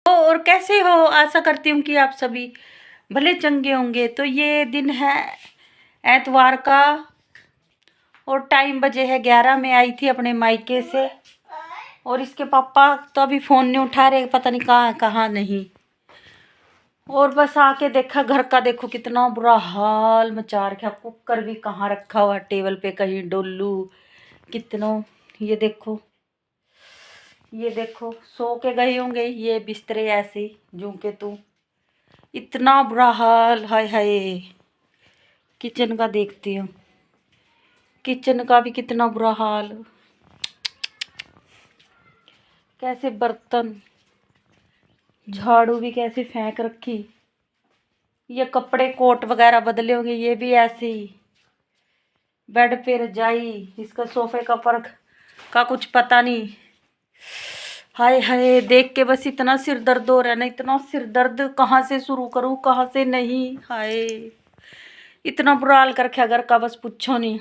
और कैसे हो? आशा करती हूँ कि आप सभी भले चंगे होंगे। तो ये दिन है एतवार का और टाइम बजे है 11। मैं आई थी अपने मायके से और इसके पापा तो अभी फ़ोन नहीं उठा रहे, पता नहीं कहाँ कहाँ नहीं। और बस आके देखा घर का, देखो कितना बुरा हाल मचा रखा। कुकर भी कहाँ रखा हुआ टेबल पे, कहीं डोलू कितनों। ये देखो सो के गए होंगे ये बिस्तरे ऐसे जूं के तू। इतना बुरा हाल, हाय हाय। किचन का देखती हूँ, किचन का भी कितना बुरा हाल। कैसे बर्तन, झाड़ू भी कैसे फेंक रखी। ये कपड़े कोट वगैरह बदले होंगे, ये भी ऐसे ही। बेड पे रजाई, इसका सोफे का फर्क का कुछ पता नहीं। हाय हाय, देख के बस इतना सिर दर्द हो रहा है ना, इतना सिर दर्द। कहाँ से शुरू करूँ कहाँ से नहीं। हाय, इतना बुरा हाल कर रखा घर का, बस पूछो नहीं।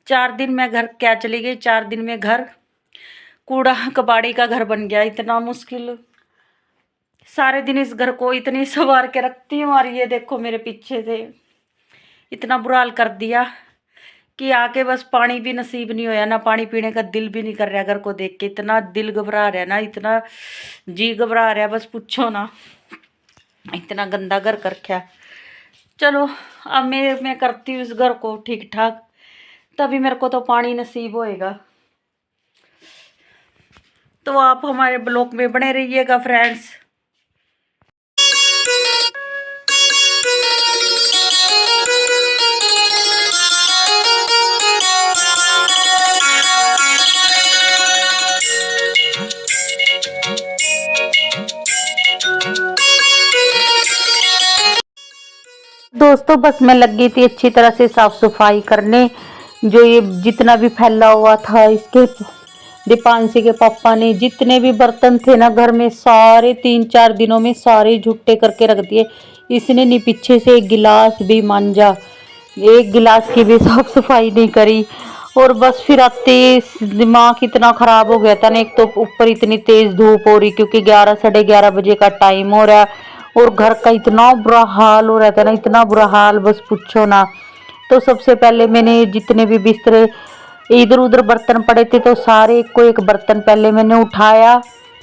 4 दिन में घर क्या चली गई, 4 दिन में घर कूड़ा कबाड़ी का घर बन गया। इतना मुश्किल, सारे दिन इस घर को इतनी संवार के रखती हूँ और ये देखो मेरे पीछे से इतना बुरा हाल कर दिया कि आके बस पानी भी नसीब नहीं होया ना, पानी पीने का दिल भी नहीं कर रहा। घर को देख के इतना दिल घबरा रहा है ना, इतना जी घबरा रहा है, बस पूछो ना। इतना गंदा घर कर रखा। चलो अब मैं करती हूँ इस घर को ठीक ठाक, तभी मेरे को तो पानी नसीब होएगा। तो आप हमारे ब्लॉग में बने रहिएगा फ्रेंड्स। दोस्तों बस मैं लग गई थी अच्छी तरह से साफ सफाई करने। जो ये जितना भी फैला हुआ था, इसके दीपांशी के पापा ने जितने भी बर्तन थे ना घर में, सारे 3-4 दिनों में सारे झुट्टे करके रख दिए। इसने नहीं पीछे से एक गिलास भी मांजा, एक गिलास की भी साफ सफाई नहीं करी। और बस फिर आते दिमाग इतना खराब हो गया था ना। एक तो ऊपर इतनी तेज धूप हो रही, क्योंकि 11-11:30 बजे का टाइम हो रहा है और घर का इतना बुरा हाल हो रहा था ना, इतना बुरा हाल बस पूछो ना। तो सबसे पहले मैंने जितने भी बिस्तर इधर उधर बर्तन पड़े थे, तो सारे एक को एक बर्तन पहले मैंने उठाया।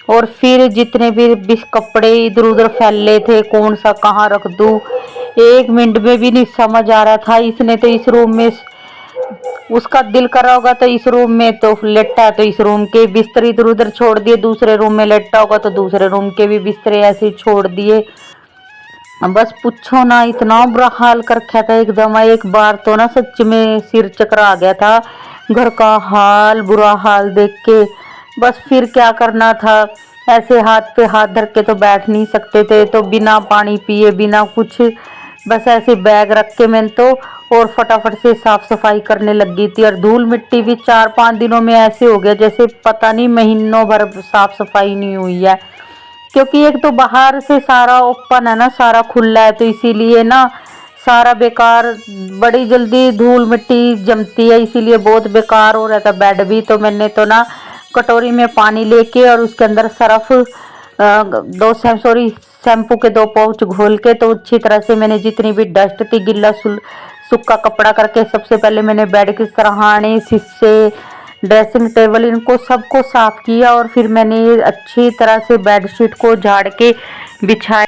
और फिर जितने भी कपड़े इधर उधर फैले थे, कौन सा कहाँ रख दूँ, 1 मिनट में भी नहीं समझ आ रहा था। इसने तो इस रूम में, उसका दिल कर रहा होगा तो इस रूम में तो लेटा, तो इस रूम के बिस्तर इधर उधर छोड़ दिए। दूसरे रूम में लेटा होगा तो दूसरे रूम के भी बिस्तरे ऐसे छोड़ दिए। बस पूछो ना, इतना बुरा हाल कर रखा था एकदम। एक बार तो ना सच में सिर चकरा गया था घर का हाल, बुरा हाल देख के। बस फिर क्या करना था, ऐसे हाथ पे हाथ धर के तो बैठ नहीं सकते थे, तो बिना पानी पिए बिना कुछ बस ऐसे बैग रख के मैंने तो और फटाफट से साफ सफाई करने लग गई थी। और धूल मिट्टी भी 4-5 दिनों में ऐसे हो गया जैसे पता नहीं महीनों भर साफ सफाई नहीं हुई है। क्योंकि एक तो बाहर से सारा ओपन है ना, सारा खुला है, तो इसीलिए ना सारा बेकार, बड़ी जल्दी धूल मिट्टी जमती है, इसीलिए बहुत बेकार हो रहा था बेड भी। तो मैंने तो ना कटोरी में पानी लेके और उसके अंदर सरफ शैम्पू के 2 पाउच घोल के, तो अच्छी तरह से मैंने जितनी भी डस्ट थी गिल्ला सूखा कपड़ा करके सबसे पहले मैंने बेड के सरहाने, शीशे, ड्रेसिंग टेबल, इनको सबको साफ किया। और फिर मैंने अच्छी तरह से बेडशीट को झाड़ के बिछाया।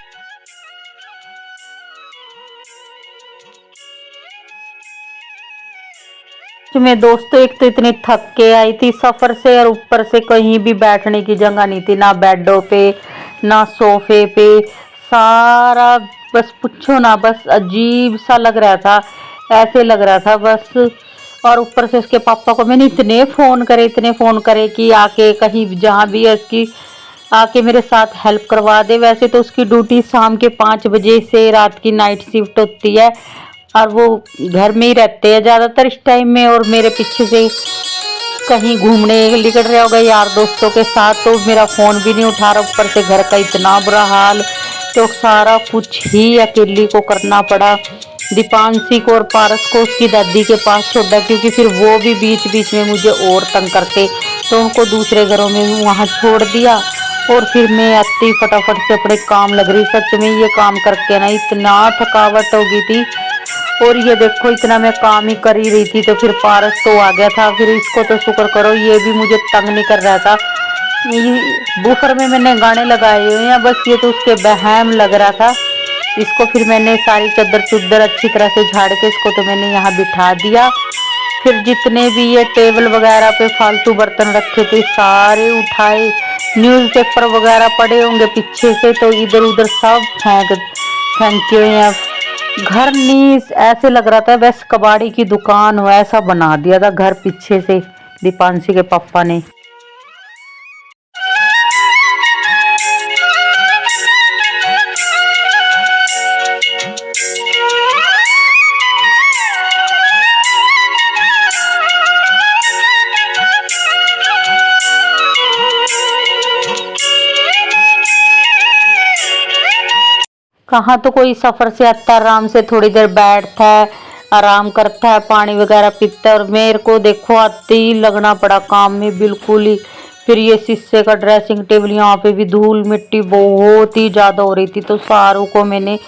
मैं दोस्तों एक तो इतनी थक के आई थी सफर से, और ऊपर से कहीं भी बैठने की जगह नहीं थी, ना बेडों पे ना सोफे पे, सारा बस पूछो ना, बस अजीब सा लग रहा था, ऐसे लग रहा था बस। और ऊपर से उसके पापा को मैंने इतने फ़ोन करे कि आके कहीं जहाँ भी है उसकी आके मेरे साथ हेल्प करवा दे। वैसे तो उसकी ड्यूटी शाम के 5 बजे से रात की नाइट शिफ्ट होती है और वो घर में ही रहते हैं ज़्यादातर इस टाइम में। और मेरे पीछे से कहीं घूमने निकल रहे हो गए यार दोस्तों के साथ, तो मेरा फ़ोन भी नहीं उठा रहा। ऊपर से घर का इतना बुरा हाल, तो सारा कुछ ही अकेली को करना पड़ा। दीपांशी को और पारस को उसकी दादी के पास छोड़ा, क्योंकि फिर वो भी बीच बीच में मुझे और तंग करते, तो उनको दूसरे घरों में वहाँ छोड़ दिया। और फिर मैं आती ही फटाफट से अपने काम लग रही। सच में ये काम करके ना इतना थकावट हो गई थी। और ये देखो इतना मैं काम ही कर ही रही थी तो फिर पारस तो आ गया था। फिर इसको तो शुक्र करो ये भी मुझे तंग नहीं कर रहा था। ये बूफर में मैंने गाने लगाए हुए हैं, बस ये तो उसके बहम लग रहा था। इसको फिर मैंने सारी चद्दर चुद्दर अच्छी तरह से झाड़ के इसको तो मैंने यहाँ बिठा दिया। फिर जितने भी ये टेबल वगैरह पे फालतू बर्तन रखे थे सारे उठाए। न्यूज़पेपर वगैरह पड़े होंगे पीछे से तो इधर उधर सब फेंके हुए हैं। घर नहीं ऐसे लग रहा था बस कबाड़ी की दुकान हो, ऐसा बना दिया था घर पीछे से दीपांशी के पापा ने। कहाँ तो कोई सफर से आता आराम से थोड़ी देर बैठता है, आराम करता है, पानी वगैरह पीता है। और मेरे को देखो आते ही लगना पड़ा काम में बिल्कुल ही। फिर ये शीशे का ड्रेसिंग टेबल, यहाँ पे भी धूल मिट्टी बहुत ही ज़्यादा हो रही थी तो सारों को मैंने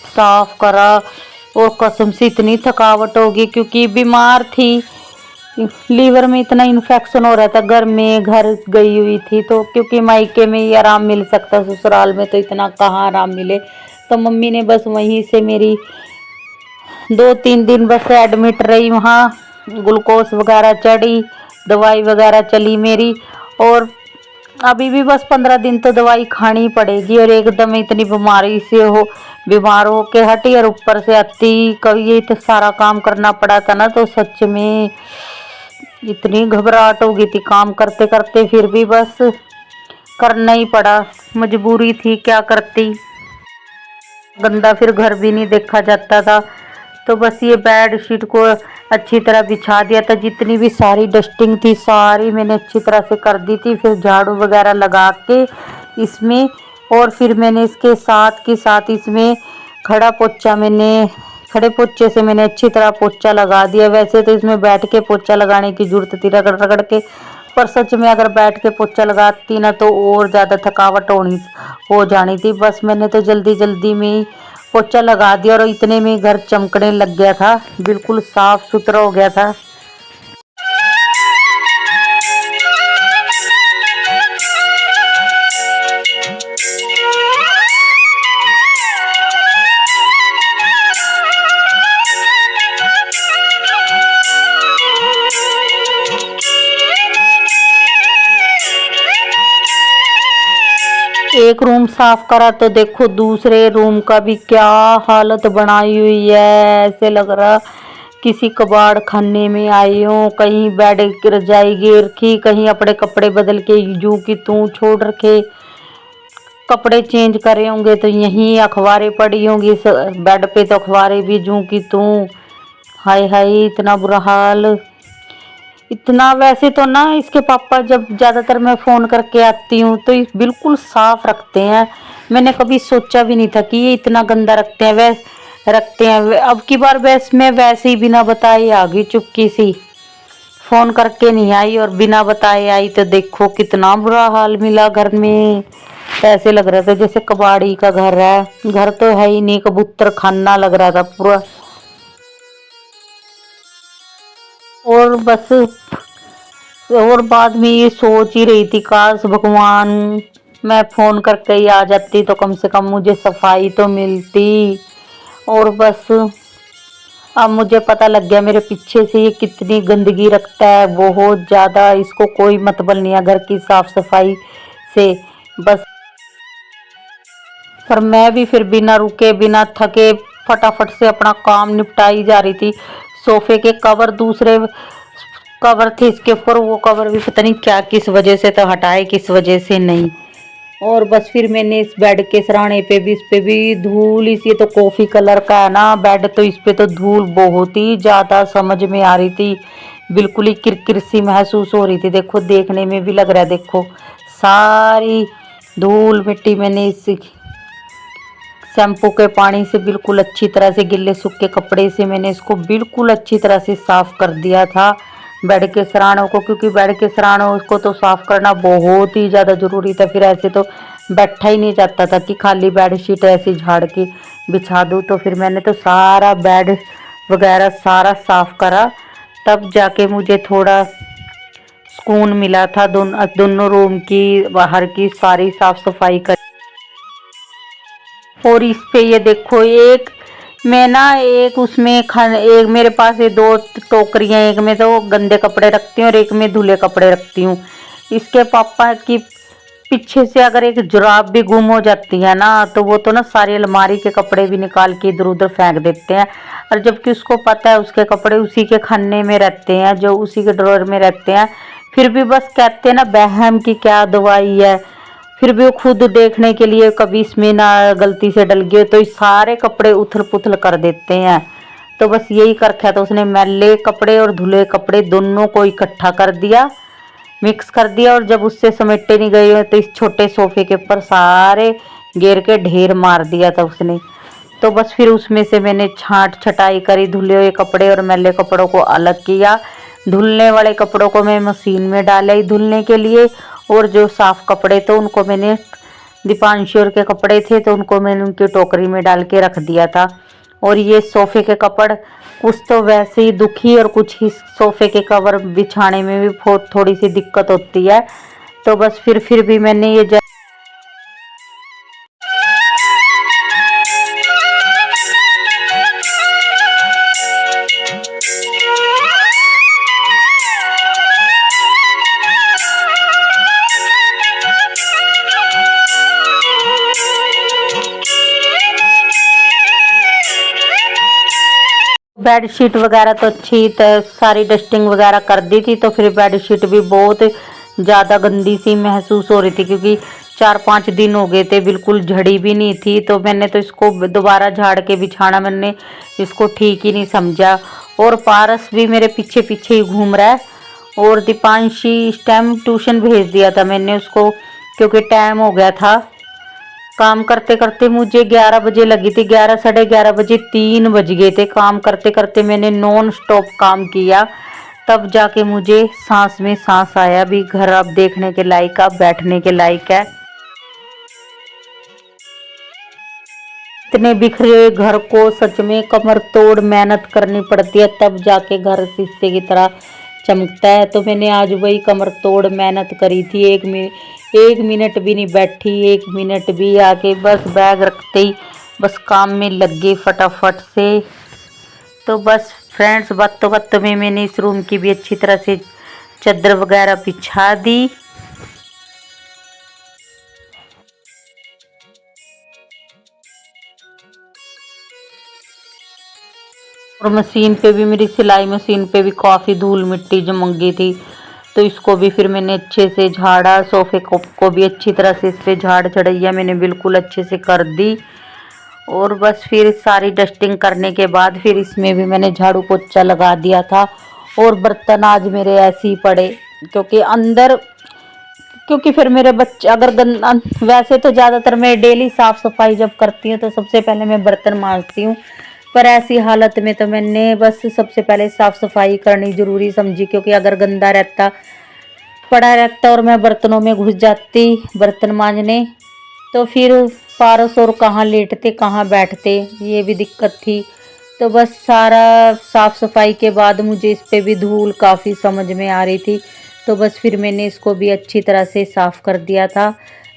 साफ करा। और कसम से इतनी थकावट होगी क्योंकि बीमार थी, लीवर में इतना इन्फेक्शन हो रहा था। घर गई हुई थी तो क्योंकि मायके में ही आराम मिल सकता, ससुराल में तो इतना कहाँ आराम मिले। तो मम्मी ने बस वहीं से मेरी 2-3 दिन बस एडमिट रही वहाँ। ग्लूकोज वगैरह चढ़ी, दवाई वगैरह चली मेरी। और अभी भी बस 15 दिन तो दवाई खानी पड़ेगी। और एकदम इतनी बीमारी से बीमार हो के हटी और ऊपर से आती कभी ये तो सारा काम करना पड़ा था ना तो सच में इतनी घबराहट हो गई थी काम करते करते। फिर भी बस करना ही पड़ा, मजबूरी थी, क्या करती। गंदा फिर घर भी नहीं देखा जाता था तो बस ये बेड शीट को अच्छी तरह बिछा दिया था। जितनी भी सारी डस्टिंग थी सारी मैंने अच्छी तरह से कर दी थी। फिर झाड़ू वगैरह लगा के इसमें, और फिर मैंने इसके साथ इसमें खड़े पोचे से मैंने अच्छी तरह पोछा लगा दिया। वैसे तो इसमें बैठ के पोछा लगाने की जरूरत थी रगड़ रगड़ के, पर सच में अगर बैठ के पोछा लगाती ना तो और ज़्यादा थकावट हो जानी थी। बस मैंने तो जल्दी जल्दी में ही पोछा लगा दिया और इतने में घर चमकने लग गया था, बिल्कुल साफ सुथरा हो गया था। एक रूम साफ करा तो देखो दूसरे रूम का भी क्या हालत बनाई हुई है। ऐसे लग रहा किसी कबाड़ खाने में आई हूँ। कहीं बेड रजाई गिर रखी, कहीं अपने कपड़े बदल के जू की तू छोड़ रखे, कपड़े चेंज करे होंगे तो यहीं अखबारें पड़ी होंगी बेड पे, तो अखबारें भी जू की तू। हाय हाय इतना बुरा हाल। इतना वैसे तो ना इसके पापा जब ज़्यादातर मैं फ़ोन करके आती हूँ तो ये बिल्कुल साफ रखते हैं। मैंने कभी सोचा भी नहीं था कि ये इतना गंदा रखते हैं। अब की बार मैं वैसे ही बिना बताए आ गई, चुपकी सी फ़ोन करके नहीं आई और बिना बताए आई तो देखो कितना बुरा हाल मिला घर में। ऐसे लग रहा था जैसे कबाड़ी का घर है, घर तो है ही नहीं, कबूतर खाना लग रहा था पूरा। और बस और बाद में ये सोच ही रही थी काश भगवान मैं फ़ोन करके ही आ जाती तो कम से कम मुझे सफाई तो मिलती। और बस अब मुझे पता लग गया मेरे पीछे से ये कितनी गंदगी रखता है, बहुत ज़्यादा। इसको कोई मतलब नहीं है घर की साफ सफाई से बस। पर मैं भी फिर बिना रुके बिना थके फटाफट से अपना काम निपटाई जा रही थी। सोफे के कवर दूसरे कवर थे इसके ऊपर, वो कवर भी पता नहीं क्या किस वजह से तो हटाए किस वजह से नहीं। और बस फिर मैंने इस बेड के सराहने पे भी, इस पे भी धूल, इस ये तो कॉफ़ी कलर का है ना बेड, तो इस पे तो धूल बहुत ही ज़्यादा समझ में आ रही थी, बिल्कुल ही किरकिर सी महसूस हो रही थी। देखो देखने में भी लग रहा है, देखो सारी धूल मिट्टी मैंने इस शैम्पू के पानी से बिल्कुल अच्छी तरह से गिल्ले सूखे कपड़े से मैंने इसको बिल्कुल अच्छी तरह से साफ कर दिया था बेड के सराहनों को, क्योंकि बेड के सराहनों को तो साफ करना बहुत ही ज़्यादा ज़रूरी था। फिर ऐसे तो बैठा ही नहीं जाता था कि खाली बेडशीट ऐसे झाड़ के बिछा दूँ। तो फिर मैंने तो सारा बेड वगैरह सारा साफ करा, तब जाके मुझे थोड़ा सुकून मिला था। दोनों रूम की बाहर की सारी साफ सफाई कर। और इस पे ये देखो, एक मैं ना एक उसमें एक मेरे पास ये दो टोकरियां, एक में तो गंदे कपड़े रखती हूँ और एक में धुले कपड़े रखती हूँ। इसके पापा की पीछे से अगर एक जुराब भी गुम हो जाती है ना, तो वो तो ना सारी अलमारी के कपड़े भी निकाल के इधर उधर फेंक देते हैं। और जबकि उसको पता है उसके कपड़े उसी के खाने में रहते हैं, जो उसी के ड्रॉर में रहते हैं, फिर भी बस कहते हैं ना बहम की क्या दवाई है। फिर भी वो खुद देखने के लिए कभी इसमें ना गलती से डल गए तो सारे कपड़े उथल पुथल कर देते हैं। तो बस यही कर रखा था उसने, मैले कपड़े और धुले कपड़े दोनों को इकट्ठा कर दिया, मिक्स कर दिया। और जब उससे समेटे नहीं गए तो इस छोटे सोफे के ऊपर सारे घेर के ढेर मार दिया था उसने। तो बस फिर उसमें से मैंने छांट छटाई करी, धुले हुए कपड़े और मैले कपड़ों को अलग किया। धुलने वाले कपड़ों को मैं मशीन में डाला धुलने के लिए, और जो साफ कपड़े तो उनको मैंने, दीपांशु के कपड़े थे तो उनको मैंने उनकी टोकरी में डाल के रख दिया था। और ये सोफे के कपड़ कुछ तो वैसे ही दुखी, और कुछ ही सोफे के कवर बिछाने में भी बहुत थोड़ी सी दिक्कत होती है। तो बस फिर भी मैंने ये बेडशीट वगैरह तो अच्छी सारी डस्टिंग वगैरह कर दी थी। तो फिर बेडशीट भी बहुत ज़्यादा गंदी सी महसूस हो रही थी, क्योंकि 4-5 दिन हो गए थे, बिल्कुल झड़ी भी नहीं थी। तो मैंने तो इसको दोबारा झाड़ के बिछाना मैंने इसको ठीक ही नहीं समझा। और पारस भी मेरे पीछे पीछे ही घूम रहा है। और दीपांशी इस टाइम ट्यूशन भेज दिया था मैंने उसको, क्योंकि टाइम हो गया था। काम करते करते मुझे 11 बजे लगी थी, 11 साढ़े 11 बजे 3 बज गए थे। काम करते करते मैंने नॉन स्टॉप काम किया, तब जाके मुझे सांस में सांस आया भी घर अब देखने के लायक, अब बैठने के लायक है। इतने बिखरे हुए घर को सच में कमर तोड़ मेहनत करनी पड़ती है, तब जाके घर शीशे की तरह चमकता है। तो मैंने आज वही कमर तोड़ मेहनत करी थी। 1 मिनट भी नहीं बैठी, 1 मिनट भी, आके बस बैग रखते ही बस काम में लग गई फटाफट से। तो बस फ्रेंड्स, बातों में मैंने इस रूम की भी अच्छी तरह से चादर वगैरह बिछा दी। और मशीन पे भी, मेरी सिलाई मशीन पे भी काफ़ी धूल मिट्टी जम गई थी। तो इसको भी फिर मैंने अच्छे से झाड़ा, सोफे को भी अच्छी तरह से इस पे झाड़ चढ़ैया मैंने बिल्कुल अच्छे से कर दी। और बस फिर सारी डस्टिंग करने के बाद फिर इसमें भी मैंने झाड़ू पोछा लगा दिया था। और बर्तन आज मेरे ऐसे ही पड़े, क्योंकि अंदर, क्योंकि फिर मेरे बच्चे अगर वैसे तो ज़्यादातर मैं डेली साफ़ सफाई जब करती हूँ तो सबसे पहले मैं बर्तन मांजती हूँ। पर ऐसी हालत में तो मैंने बस सबसे पहले साफ़ सफाई करनी ज़रूरी समझी, क्योंकि अगर गंदा रहता पड़ा रहता और मैं बर्तनों में घुस जाती बर्तन मांजने, तो फिर पारस और कहाँ लेटते कहाँ बैठते, ये भी दिक्कत थी। तो बस सारा साफ़ सफाई के बाद मुझे इस पे भी धूल काफ़ी समझ में आ रही थी। तो बस फिर मैंने इसको भी अच्छी तरह से साफ़ कर दिया था।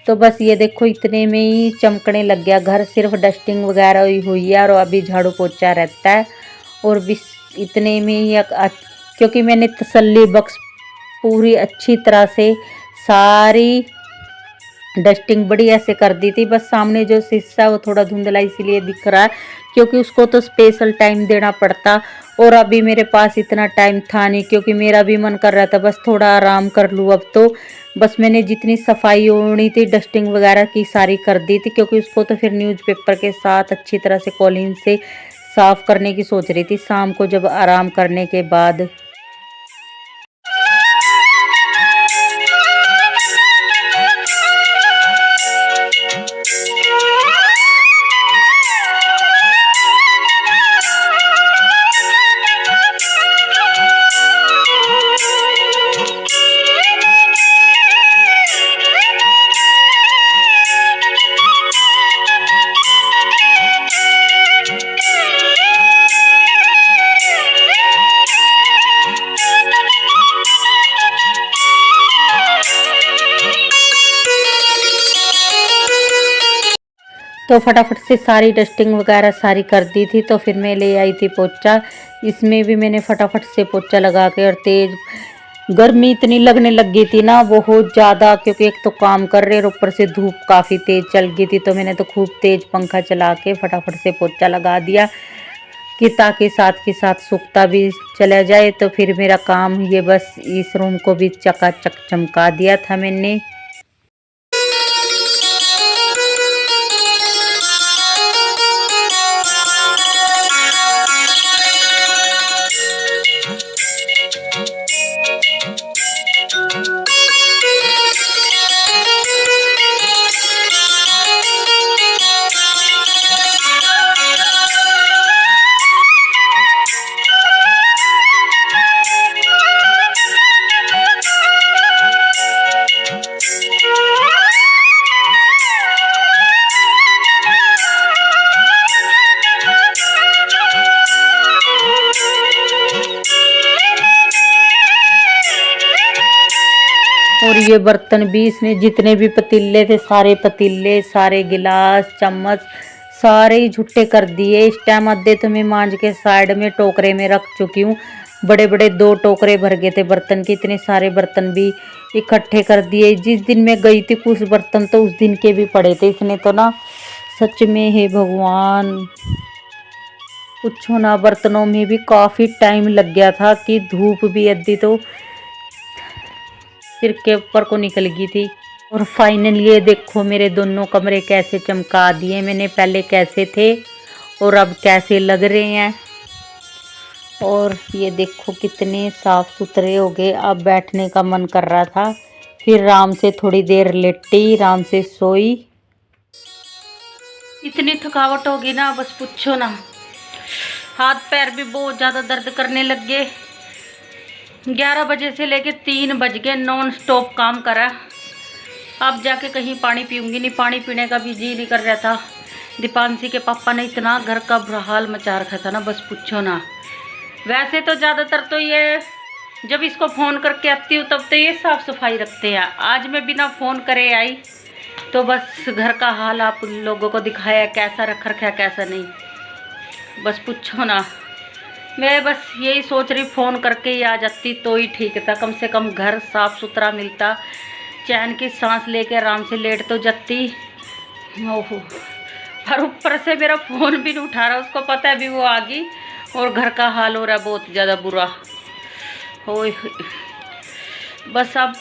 तो बस ये देखो, इतने में ही चमकने लग गया घर, सिर्फ डस्टिंग वगैरह ही हुई है और अभी झाड़ू पोछा रहता है। और भी इतने में ही क्योंकि मैंने तसल्ली बख्श पूरी अच्छी तरह से सारी डस्टिंग बड़ी ऐसे कर दी थी। बस सामने जो शीशा है वो थोड़ा धुंधला इसीलिए दिख रहा है, क्योंकि उसको तो स्पेशल टाइम देना पड़ता। और अभी मेरे पास इतना टाइम था नहीं, क्योंकि मेरा भी मन कर रहा था बस थोड़ा आराम कर लूँ अब तो। बस मैंने जितनी सफाई होनी थी डस्टिंग वगैरह की सारी कर दी थी, क्योंकि उसको तो फिर न्यूज़पेपर के साथ अच्छी तरह से कॉलिन से साफ़ करने की सोच रही थी शाम को जब आराम करने के बाद। तो फटाफट से सारी डस्टिंग वगैरह सारी कर दी थी। तो फिर मैं ले आई थी पोछा, इसमें भी मैंने फटाफट से पोछा लगा के, और तेज गर्मी इतनी लगने लग गई थी ना बहुत ज़्यादा, क्योंकि एक तो काम कर रहे और ऊपर से धूप काफ़ी तेज़ चल गई थी। तो मैंने तो खूब तेज़ पंखा चला के फटाफट से पोछा लगा दिया कि ताकि साथ के साथ सूखता भी चला जाए। तो फिर मेरा काम ये बस इस रूम को भी चकाचक चमका दिया था मैंने। और ये बर्तन भी, इसने जितने भी पतीले थे सारे पतीले, सारे गिलास, चम्मच सारे ही झुट्टे कर दिए। इस टाइम आधे तो मैं मांझ के साइड में टोकरे में रख चुकी हूँ। बड़े बड़े 2 टोकरे भर गए थे बर्तन के, इतने सारे बर्तन भी इकट्ठे कर दिए। जिस दिन मैं गई थी कुछ बर्तन तो उस दिन के भी पड़े थे। इसने तो ना सच में है भगवान, पूछो ना, बर्तनों में भी काफ़ी टाइम लग गया था कि धूप भी अद्धी तो सिर के ऊपर को निकल गई थी। और फाइनली ये देखो मेरे दोनों कमरे कैसे चमका दिए मैंने, पहले कैसे थे और अब कैसे लग रहे हैं। और ये देखो कितने साफ सुथरे हो गए। अब बैठने का मन कर रहा था, फिर आराम से थोड़ी देर लेटी, आराम से सोई। इतनी थकावट होगी ना बस पूछो ना, हाथ पैर भी बहुत ज़्यादा दर्द करने लग गए। 11 बजे से लेके 3 बज गए, नॉन स्टॉप काम करा। अब जाके कहीं पानी पीऊँगी, नहीं पानी पीने का भी जी नहीं कर रहा था। दीपांशी के पापा ने इतना घर का बुरा हाल मचा रखा था ना बस पूछो ना। वैसे तो ज़्यादातर तो ये जब इसको फ़ोन करके आती हूँ तब तो ये साफ़ सफाई रखते हैं। आज मैं बिना फ़ोन करे आई तो बस घर का हाल आप लोगों को दिखाया कैसा रख रखा है कैसा नहीं, बस पूछो ना। मैं बस यही सोच रही फ़ोन करके ही आ जाती तो ही ठीक था, कम से कम घर साफ़ सुथरा मिलता, चैन की सांस लेके आराम से लेट तो जाती। ओहो, और ऊपर से मेरा फ़ोन भी नहीं उठा रहा, उसको पता है भी वो आ गई और घर का हाल हो रहा है बहुत ज़्यादा बुरा। ओए बस अब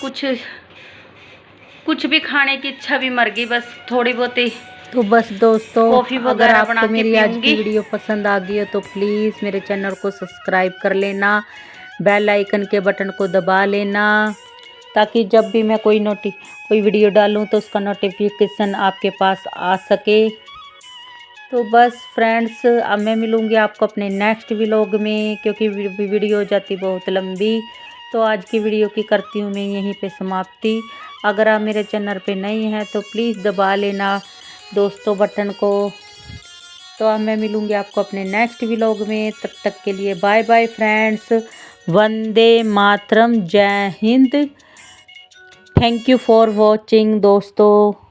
कुछ भी खाने की इच्छा भी मर गई, बस थोड़ी बहुत ही। तो बस दोस्तों, कॉफी अगर वगैरह आपको बना के मेरी आज की पीऊंगी। वीडियो पसंद आ गई हो तो प्लीज़ मेरे चैनल को सब्सक्राइब कर लेना, बेल आइकन के बटन को दबा लेना, ताकि जब भी मैं कोई वीडियो डालूं तो उसका नोटिफिकेशन आपके पास आ सके। तो बस फ्रेंड्स, अब मैं मिलूँगी आपको अपने नेक्स्ट व्लॉग में, क्योंकि वीडियो हो जाती बहुत लंबी। तो आज की वीडियो की करती हूँ मैं यहीं पे समाप्ति। अगर आप मेरे चैनल पे नए हैं तो प्लीज़ दबा लेना दोस्तों बटन को। तो अब मैं मिलूँगी आपको अपने नेक्स्ट व्लॉग में, तब तक के लिए bye bye friends. Vande Mataram, जय Hind, thank you for watching दोस्तों।